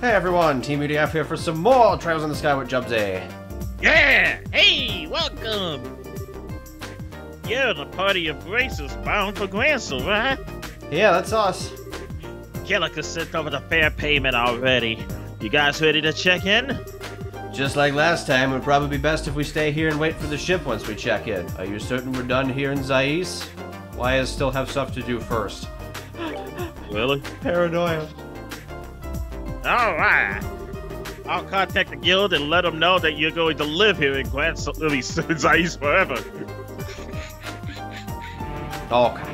Hey everyone, Teamudf here for some more Trails in the Sky with Jubsy. Yeah! Hey, welcome! You're the party of racers bound for Grancel, right? Yeah, that's us. Killica sent over the fare payment already. You guys ready to check in? Just like last time, it would probably be best if we stay here and wait for the ship once we check in. Are you certain we're done here in Zais? Why does still have stuff to do first? Really? Paranoia. Alright. I'll contact the guild and let them know that you're going to live here in Grancel, Zais forever. Okay.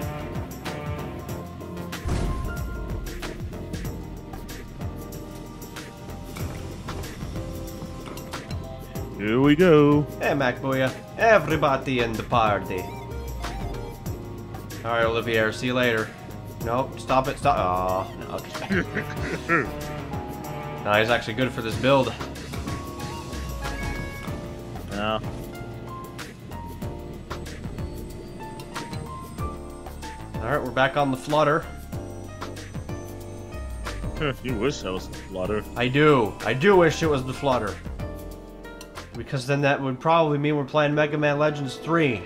Here we go. Hey, MacBooya. Everybody in the party. Alright, Olivier, see you later. Nope, stop it, stop. Aw, no, okay. No, he's actually good for this build. No. Alright, we're back on the flutter. You wish that was the flutter. I do wish it was the flutter. Because then that would probably mean we're playing Mega Man Legends 3.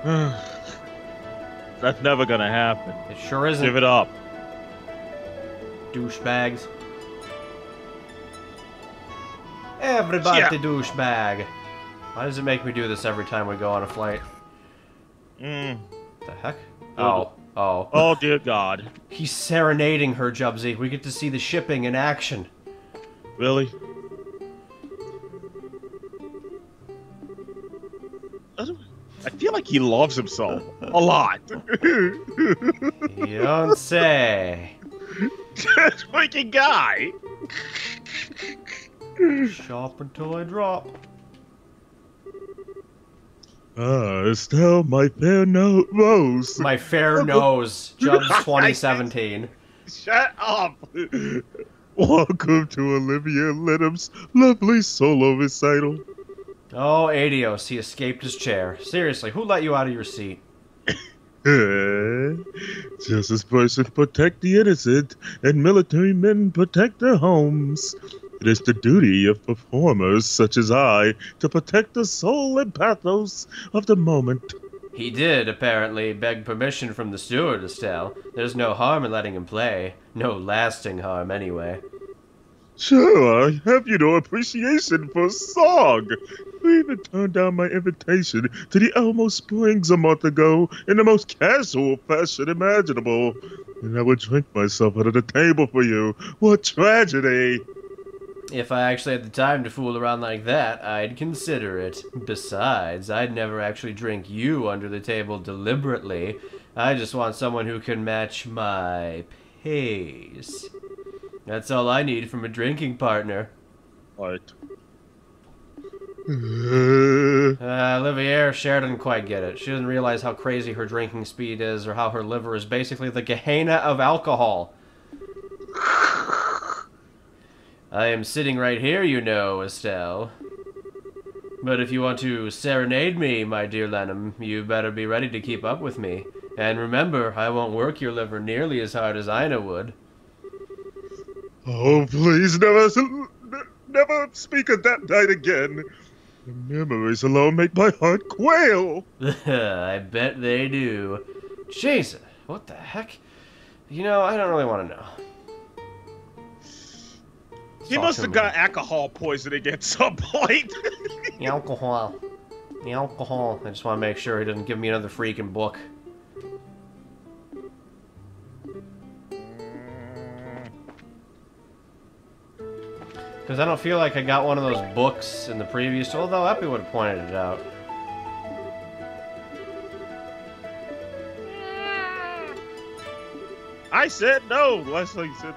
That's never gonna happen. It sure isn't. Give it up. Douchebags. Everybody douchebag. Why does it make me do this every time we go on a flight? The heck? Oh. Oh dear God. He's serenading her, Jubsy. We get to see the shipping in action. Really? I feel like he loves himself a lot. You don't say. This freaking guy. Shop until I drop. Estelle, my fair nose. My fair nose. Jubs 2017. Shut up. Welcome to Olivia Lidham's lovely solo recital. Oh, Adios, he escaped his chair. Seriously, who let you out of your seat? Justice person protect the innocent, and military men protect their homes. It is the duty of performers such as I to protect the soul and pathos of the moment. He did, apparently, beg permission from the steward, Estelle. There's no harm in letting him play. No lasting harm, anyway. Sure, I have no appreciation for a song. I even turned down my invitation to the Elmo Springs a month ago in the most casual fashion imaginable. And I would drink myself under the table for you. What tragedy! If I actually had the time to fool around like that, I'd consider it. Besides, I'd never actually drink you under the table deliberately. I just want someone who can match my pace. That's all I need from a drinking partner. Right. Olivier, Cher doesn't quite get it. She doesn't realize how crazy her drinking speed is, or how her liver is basically the Gehenna of alcohol. I am sitting right here, you know, Estelle. But if you want to serenade me, my dear Lenham, you better be ready to keep up with me. And remember, I won't work your liver nearly as hard as Ina would. Oh, please, never speak of that night again. The memories alone make my heart quail. I bet they do. Jesus, what the heck? You know, I don't really want to know. He must have got alcohol poisoning at some point. The alcohol. The alcohol. I just want to make sure he doesn't give me another freaking book. Because I don't feel like I got one of those books in the previous, although Epi would have pointed it out. I said no. Leslie said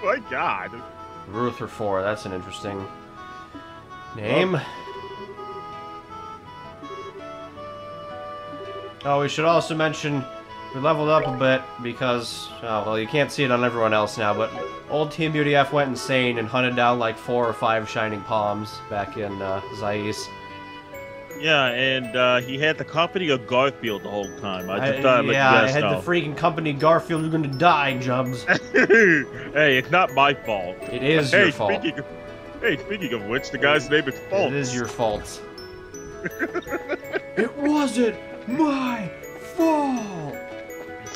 my God. Ruther 4, that's an interesting name. Oh, we should also mention we leveled up a bit because, oh, well, you can't see it on everyone else now, but old Teamudf went insane and hunted down like 4 or 5 shining palms back in Zais. Yeah, and he had the company of Garfield the whole time. I just thought I'd let you I guys had know. the freaking company Garfield. You're gonna die, Jubs. Hey, it's not my fault. It is Hey, your fault. speaking of which, the guy's name is Fault. It is your fault. It wasn't my fault.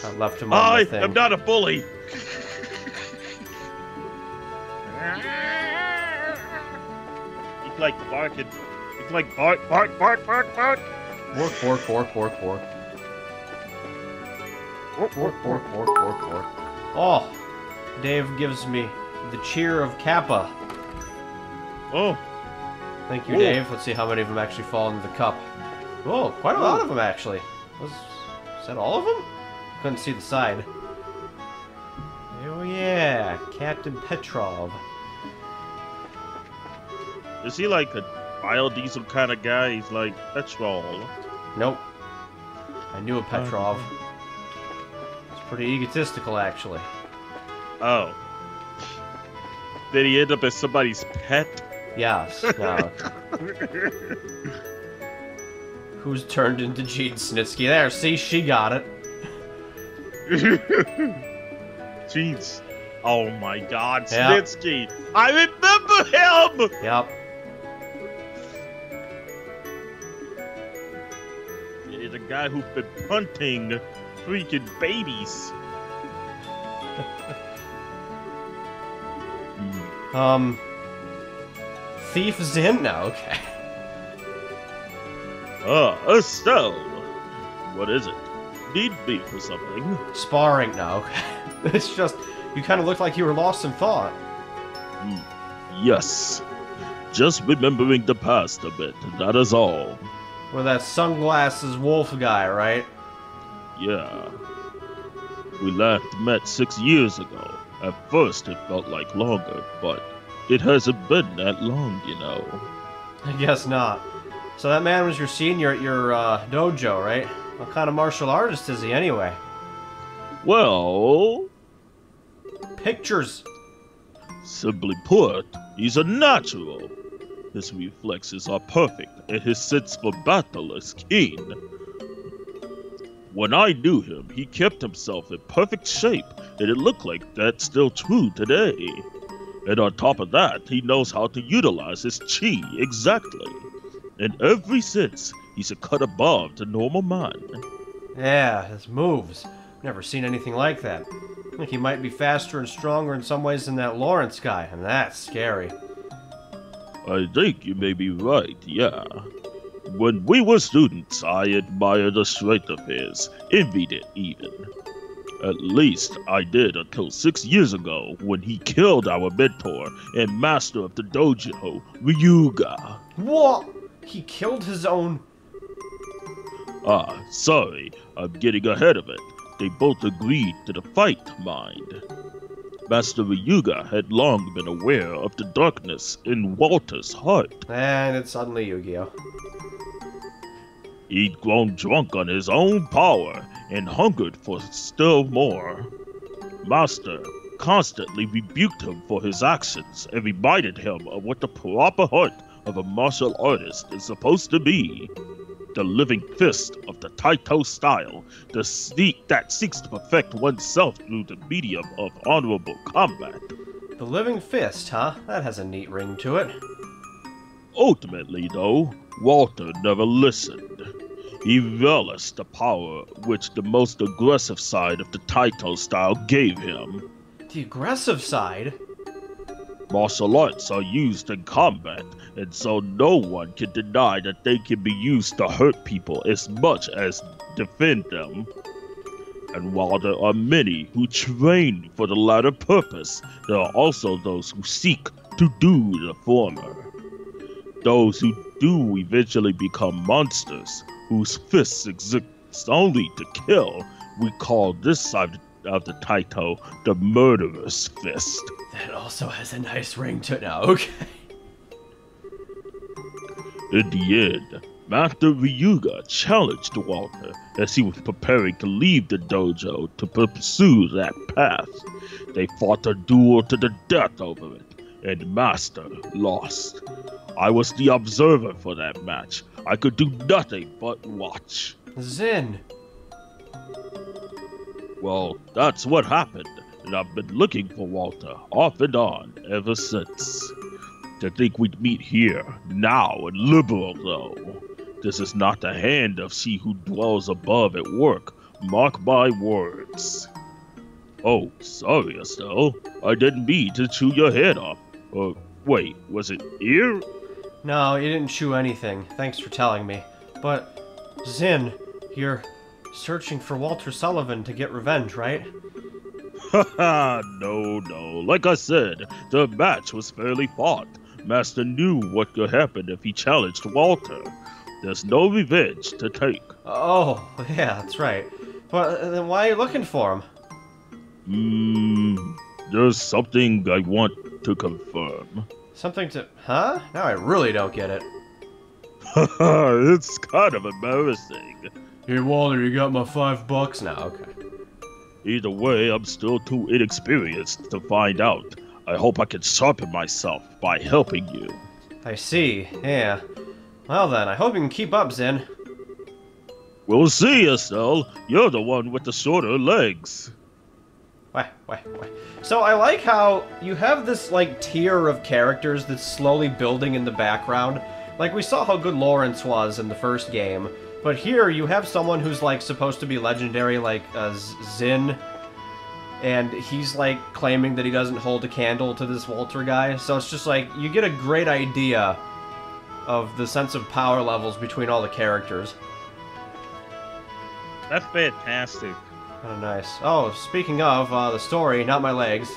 I left him on the thing. I'm not a bully. He's like barking. He's like bark. Bork, bork, bork, bork. Bork, bork, bork. Oh, Dave gives me the cheer of Kappa. Oh. Thank you, Dave. Let's see how many of them actually fall into the cup. Oh, quite a lot of them, actually. Is that all of them? Couldn't see the side. Oh, yeah. Captain Petrov. Is he like a biodiesel kind of guy? He's like petrol. Nope. I knew a Petrov. It's pretty egotistical, actually. Oh. Did he end up as somebody's pet? Yes. No. Who's turned into Gene Snitsky? There, see? She got it. Jeez. Oh my god, Yep. Snitsky! I remember him! Yep. He's a guy who's been punting freaking babies. Thief's in now, okay. So, what is it? Need me for something? Sparring now, okay. It's just, you kind of looked like you were lost in thought. Yes. Just remembering the past a bit, that is all. With that sunglasses wolf guy, right? Yeah. We last met 6 years ago. At first it felt like longer, but it hasn't been that long, you know. I guess not. So that man was your senior at your dojo, right? What kind of martial artist is he anyway? Well, Pictures. simply put, he's a natural. His reflexes are perfect, and his sense for battle is keen. When I knew him, he kept himself in perfect shape, and it looked like that's still true today. And on top of that, he knows how to utilize his chi exactly. In every sense, he's a cut above the normal man. Yeah, his moves. Never seen anything like that. I think he might be faster and stronger in some ways than that Lawrence guy, and that's scary. I think you may be right, yeah. When we were students, I admired the strength of his, envied it even. At least I did until 6 years ago when he killed our mentor and master of the dojo, Ryuga. What? He killed his own... Ah, sorry, I'm getting ahead of it. They both agreed to the fight, mind. Master Ryuga had long been aware of the darkness in Walter's heart. And it's suddenly Yu-Gi-Oh! He'd grown drunk on his own power and hungered for still more. Master constantly rebuked him for his actions and reminded him of what the proper heart of a martial artist is supposed to be. The living fist of the Taito style, the sneak that seeks to perfect oneself through the medium of honorable combat. The living fist, huh? That has a neat ring to it. Ultimately, though, Walter never listened. He relished the power which the most aggressive side of the Taito style gave him. The aggressive side? Martial arts are used in combat, and so no one can deny that they can be used to hurt people as much as defend them. And while there are many who train for the latter purpose, there are also those who seek to do the former. Those who do eventually become monsters, whose fists exist only to kill, we call this side of the Taito the murderer's fist. That also has a nice ring to it now, okay. In the end, Master Ryuga challenged Walter as he was preparing to leave the dojo to pursue that path. They fought a duel to the death over it, and Master lost. I was the observer for that match. I could do nothing but watch. Zin. Well, that's what happened, and I've been looking for Walter off and on ever since. To think we'd meet here, now, in Liberal, though. This is not the hand of she who dwells above at work. Mark my words. Oh, sorry, Estelle. I didn't mean to chew your head off. Wait, was it ear? No, you didn't chew anything. Thanks for telling me. But, Zin, you're searching for Walter Sullivan to get revenge, right? Haha, no. Like I said, the match was fairly fought. Master knew what could happen if he challenged Walter. There's no revenge to take. Oh, yeah, that's right. But then why are you looking for him? There's something I want to confirm. Something to... Huh? Now I really don't get it. Haha, it's kind of embarrassing. Hey, Walter, you got my $5 now? Okay. Either way, I'm still too inexperienced to find out. I hope I can sharpen myself by helping you. I see, yeah. Well then, I hope you can keep up, Zin. We'll see, Estelle. You're the one with the shorter legs. Wait. So I like how you have this, like, tier of characters that's slowly building in the background. Like, we saw how good Lawrence was in the first game, but here you have someone who's, like, supposed to be legendary, like, Zin, and he's, like, claiming that he doesn't hold a candle to this Walter guy, so it's just, like, you get a great idea of the sense of power levels between all the characters. That's fantastic. Oh, nice. Oh, speaking of, the story, not my legs.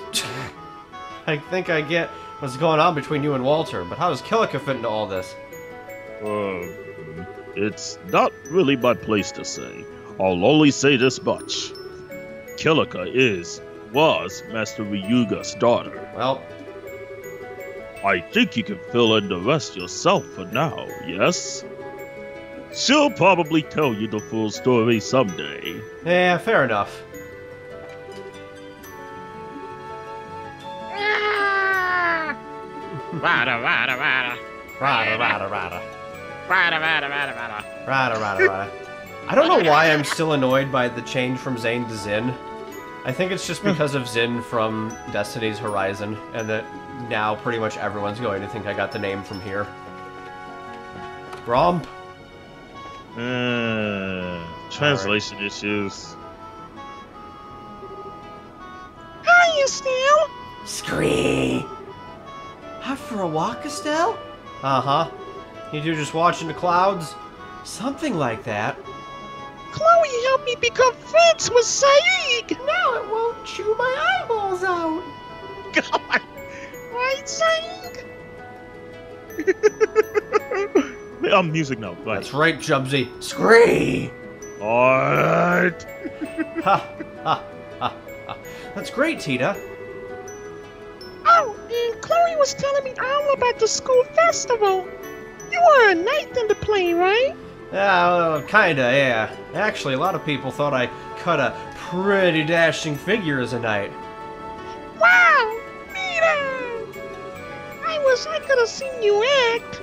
I think I get what's going on between you and Walter, but how does Killica fit into all this? It's not really my place to say. I'll only say this much. Killica was Master Ryuga's daughter. Well, I think you can fill in the rest yourself for now, yes? She'll probably tell you the full story someday. yeah, fair enough. Rada, rada, rada. Rada, rada, rada. Rada, rada, rada, rada. Rada, rada, rada. I don't know why I'm still annoyed by the change from Zane to Zin. I think it's just because of Zin from Destiny's Horizon, and that now pretty much everyone's going to think I got the name from here. Gromp. Translation issues. Hi, Estelle. Scree! Out for a walk, Estelle? Uh-huh. You two just watching the clouds? Something like that. Chloe helped me become friends with Saeed. Now it won't chew my eyeballs out. God. Right, Saeed? I'm music now. Right. That's right, Jubsy. Scree! Alright. Ha, ha, ha, ha. That's great, Tita. Oh, and Chloe was telling me all about the school festival. You were a knight in the play, right? Well, kinda, yeah. Actually, a lot of people thought I cut a pretty dashing figure as a knight. Wow, Nita! I wish I could have seen you act.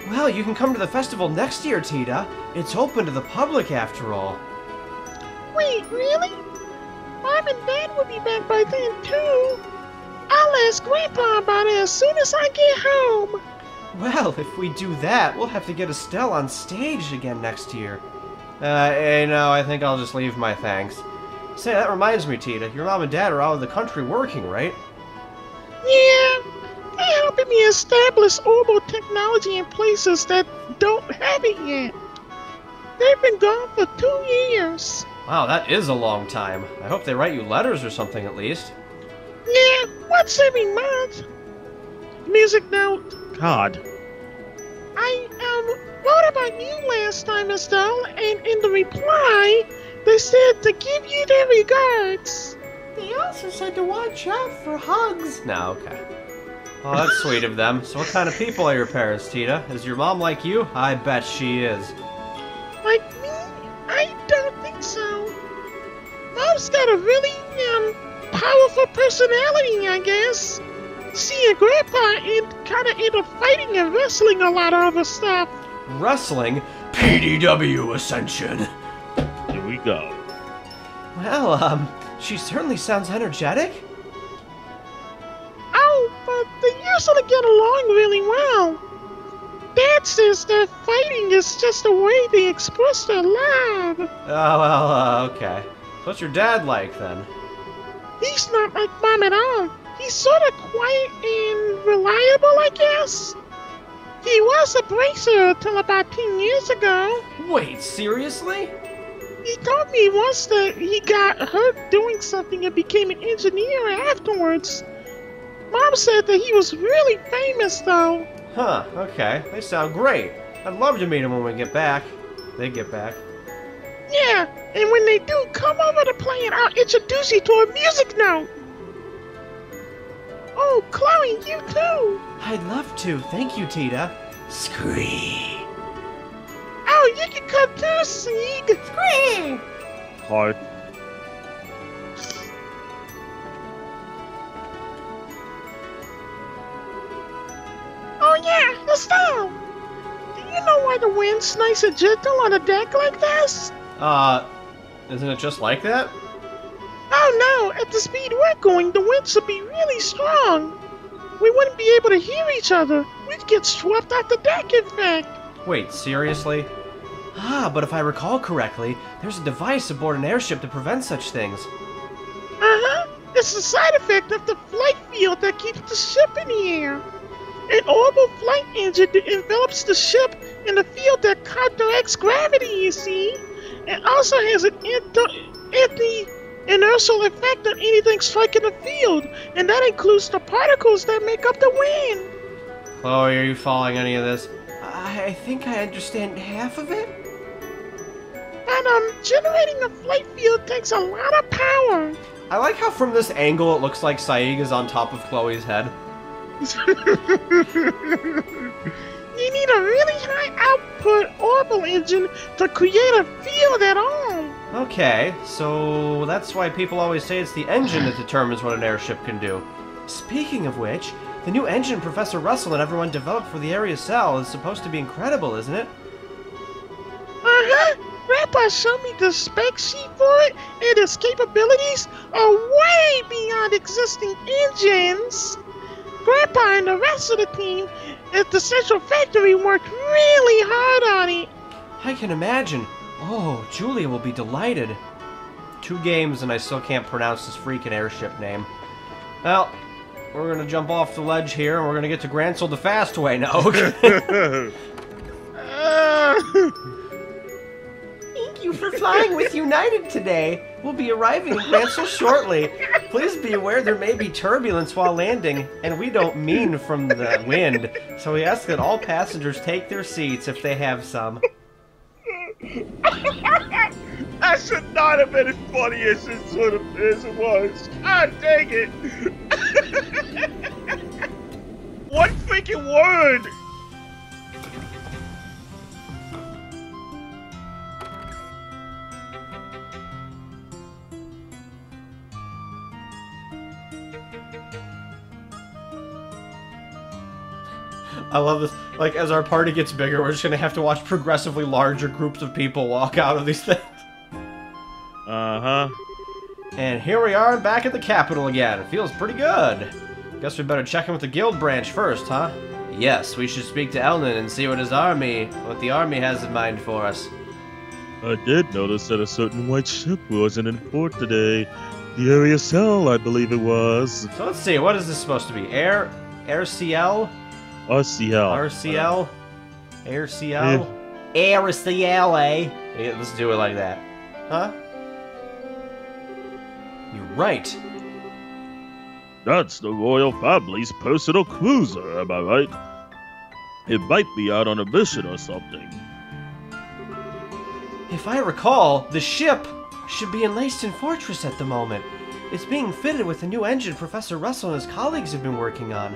Well, you can come to the festival next year, Tita. It's open to the public, after all. Wait, really? Mom and Dad will be back by then, too. I'll ask Grandpa about it as soon as I get home. Well, if we do that, we'll have to get Estelle on stage again next year. No, I think I'll just leave my thanks. Say, that reminds me, Tita, your mom and dad are out of the country working, right? Yeah, they're helping me establish orbital technology in places that don't have it yet. They've been gone for 2 years. Wow, that is a long time. I hope they write you letters or something at least. Yeah, once every month. Music note. God. I wrote about you last time, Estelle, and in the reply, they said to give you their regards. They also said to watch out for hugs. No, okay. Oh, that's sweet of them. So what kind of people are your parents, Tita? Is your mom like you? I bet she is. Like me? I don't think so. Mom's got a really, powerful personality, I guess. See, Grandpa kind of into fighting and wrestling a lot of other stuff. Wrestling? PDW Ascension. Here we go. Well, she certainly sounds energetic. Oh, but they usually get along really well. Dad says that fighting is just a way they express their love. Oh, well, okay. So what's your dad like, then? He's not like Mom at all. He's sort of quiet and reliable, I guess. He was a bracer until about 10 years ago. Wait, seriously? He told me once that he got hurt doing something and became an engineer afterwards. Mom said that he was really famous, though. Huh, okay. They sound great. I'd love to meet them when we get back. They get back. Yeah, and when they do, come over to play and I'll introduce you to a music note. Oh, Chloe, you too. I'd love to. Thank you, Tita. Scree. Oh, you can come too, Sieg. Scree! Hi. Oh yeah, Estelle. Do you know why the wind's nice and gentle on a deck like this? Isn't it just like that? Oh no, at the speed we're going, the wind should be really strong. We wouldn't be able to hear each other. We'd get swept off the deck, in fact. Wait, seriously? But if I recall correctly, there's a device aboard an airship to prevent such things. Uh-huh. It's a side effect of the flight field that keeps the ship in the air. An orbital flight engine that envelops the ship in the field that counteracts gravity, you see. It also has an anti-inertial effect on anything striking the field, and that includes the particles that make up the wind. Chloe, are you following any of this? I think I understand half of it? But, generating a flight field takes a lot of power. I like how from this angle it looks like Saig is on top of Chloe's head. You need a really high output orbital engine to create a field at all. Okay, so that's why people always say it's the engine that determines what an airship can do. Speaking of which, the new engine Professor Russell and everyone developed for the Area Cell is supposed to be incredible, isn't it? Uh-huh. Grandpa showed me the spec sheet for it, and its capabilities are way beyond existing engines. Grandpa and the rest of the team at the Central Factory worked really hard on it. I can imagine. Oh, Julia will be delighted. 2 games and I still can't pronounce this freaking airship name. Well, we're gonna jump off the ledge here and we're gonna get to Grancel the fast way now. Thank you for flying with United today. We'll be arriving in Grancel shortly. Please be aware there may be turbulence while landing, and we don't mean from the wind, so we ask that all passengers take their seats if they have some. That should not have been as funny as it was. God dang it! One freaking word! I love this. Like, as our party gets bigger, we're just gonna have to watch progressively larger groups of people walk out of these things. Uh-huh. And here we are back at the capital again. It feels pretty good. Guess we better check in with the guild branch first, huh? Yes, we should speak to Elnan and see what the army has in mind for us. I did notice that a certain white ship wasn't in port today. The Area Cell, I believe it was. So let's see, what is this supposed to be? RCL? RCL. RCL? AirCL? AirCL, eh? Yeah, let's do it like that. Huh? You're right. That's the royal family's personal cruiser, am I right? It might be out on a mission or something. If I recall, the ship should be in Leyston Fortress at the moment. It's being fitted with the new engine Professor Russell and his colleagues have been working on.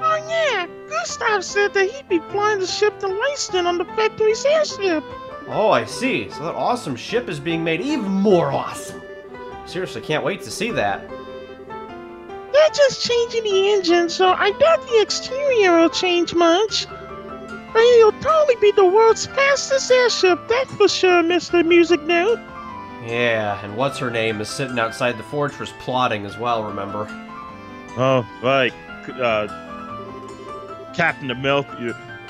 Oh yeah, Gustav said that he'd be flying the ship to Leyston on the factory's airship. Oh, I see. So that awesome ship is being made even more awesome. Seriously, can't wait to see that. Yeah, they're just changing the engine, so I doubt the exterior will change much. But it'll totally be the world's fastest airship, that's for sure, Mr. Music Note. Yeah, and what's-her-name is sitting outside the fortress plotting as well, remember? Oh, right. Captain the Milk.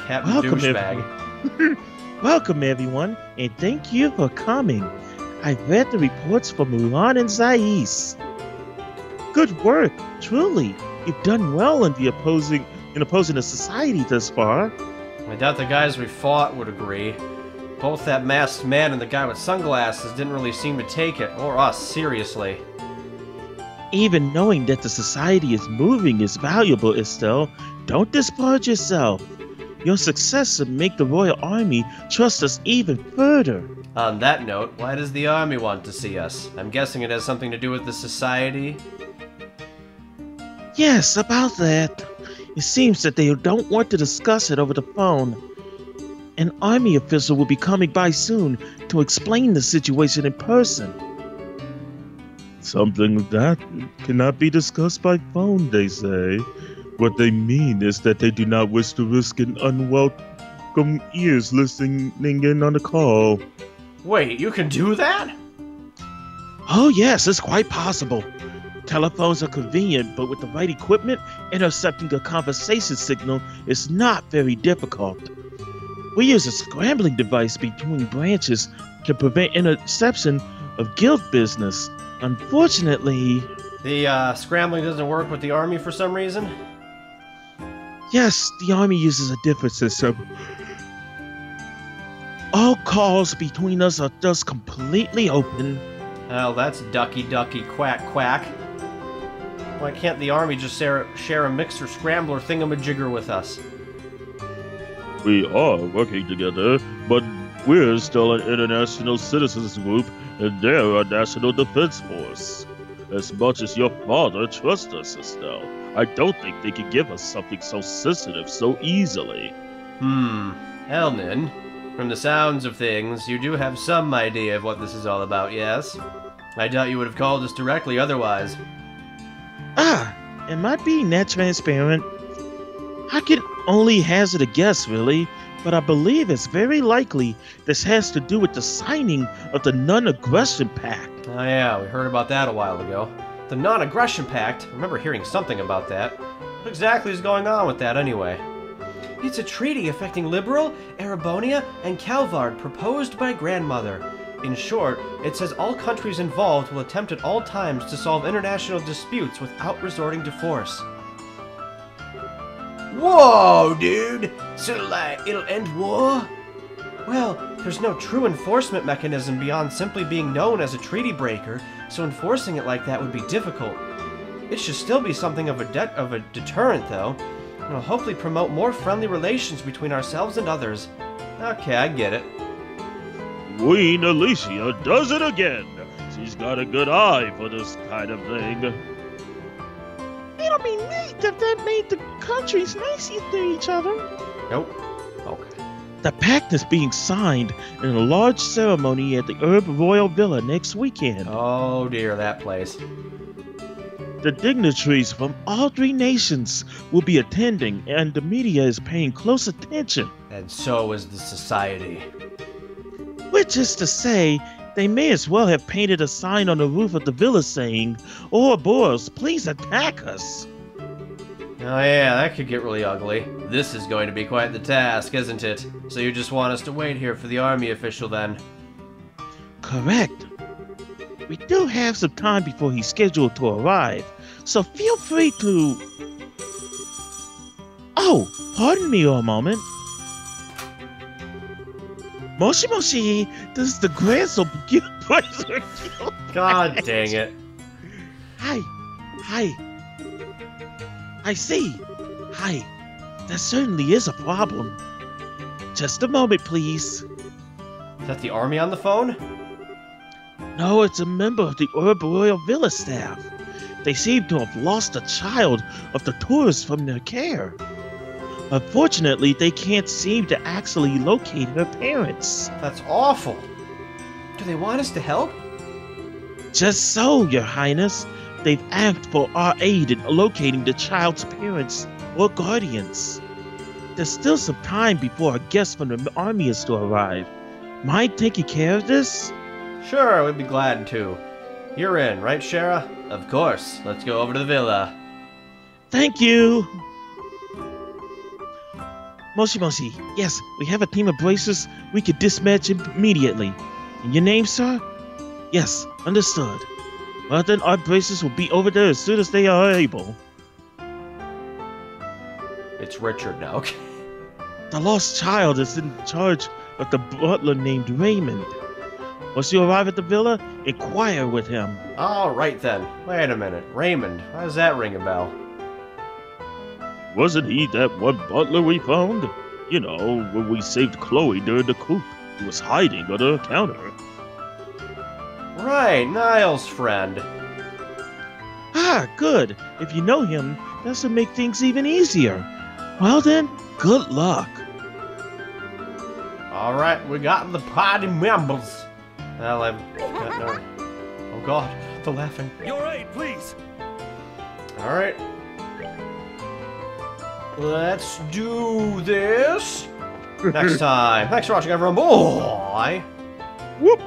Captain Welcome, Douchebag. Welcome, everyone, and thank you for coming. I've read the reports from Mulan and Zais. Good work, truly. You've done well in opposing the society thus far. I doubt the guys we fought would agree. Both that masked man and the guy with sunglasses didn't really seem to take it, or us, seriously. Even knowing that the society is moving is valuable, Estelle. Don't disparage yourself. Your success will make the Royal Army trust us even further. On that note, why does the army want to see us? I'm guessing it has something to do with the society? Yes, about that. It seems that they don't want to discuss it over the phone. An army official will be coming by soon to explain the situation in person. Something that cannot be discussed by phone, they say. What they mean is that they do not wish to risk an unwelcome ears listening in on the call. Wait, you can do that? Oh yes, it's quite possible. Telephones are convenient, but with the right equipment, intercepting a conversation signal is not very difficult. We use a scrambling device between branches to prevent interception of guild business. Unfortunately... The scrambling doesn't work with the army for some reason? Yes, the army uses a different system. All calls between us are thus completely open. Oh, that's ducky ducky quack quack. Why can't the army just share a mixer scrambler thingamajigger with us? We are working together, but we're still an international citizens group, and they're a national defense force. As much as your father trusts us, Estelle, I don't think they can give us something so sensitive so easily. Elnin, from the sounds of things, you do have some idea of what this is all about, yes? I doubt you would have called us directly otherwise. Am I being that transparent? I can only hazard a guess, really, but I believe it's very likely this has to do with the signing of the Non-Aggression Pact. Oh yeah, we heard about that a while ago. The Non-Aggression Pact? I remember hearing something about that. What exactly is going on with that anyway? It's a treaty affecting Liberal, Erebonia, and Calvard proposed by Grandmother. In short, it says all countries involved will attempt at all times to solve international disputes without resorting to force. Whoa, dude! So, like, it'll end war? Well, there's no true enforcement mechanism beyond simply being known as a treaty breaker, so enforcing it like that would be difficult. It should still be something of a deterrent, though. It'll hopefully promote more friendly relations between ourselves and others. Okay, I get it. Queen Alicia does it again. She's got a good eye for this kind of thing. It'll be neat if that made the countries nicer to each other. Nope. Okay. The pact is being signed in a large ceremony at the Herb Royal Villa next weekend. Oh dear, that place. The dignitaries from all 3 nations will be attending, and the media is paying close attention. And so is the society. Which is to say, they may as well have painted a sign on the roof of the villa saying, "Ouroboros, please attack us." Oh yeah, that could get really ugly. This is going to be quite the task, isn't it? So you just want us to wait here for the army official then? Correct. We do have some time before he's scheduled to arrive, so feel free to... Oh, pardon me a moment. Moshi Moshi, this is the Grancel Prisoner Guild. God dang it. Hi. I see. Hi. That certainly is a problem. Just a moment, please. Is that the army on the phone? No, it's a member of the Herb Royal Villa staff. They seem to have lost a child of the tourists from their care. Unfortunately, they can't seem to actually locate her parents. That's awful. Do they want us to help? Just so, Your Highness. they've asked for our aid in locating the child's parents or guardians. There's still some time before a guest from the army is to arrive. Mind taking care of this? Sure, we'd be glad to. You're in, right, Shara? Of course. Let's go over to the villa. Thank you! Moshi Moshi, yes, we have a team of bracers we could dispatch immediately. And your name, sir? Yes, understood. Well then, our bracers will be over there as soon as they are able. It's Richard now. Okay. The lost child is in charge of the butler named Raymond. Once you arrive at the villa, inquire with him. All right then. Wait a minute. Raymond. Why does that ring a bell? Wasn't he that one butler we found? You know, when we saved Chloe during the coup. He was hiding under a counter. Right, Niles' friend. Ah, good. If you know him, that'll make things even easier. Well then, good luck. All right, we got the party members. Well, I've got no... Oh God, the laughing. Your aid, please. All right. Let's do this. Next time. Thanks for watching, everyone. Bye. Whoop!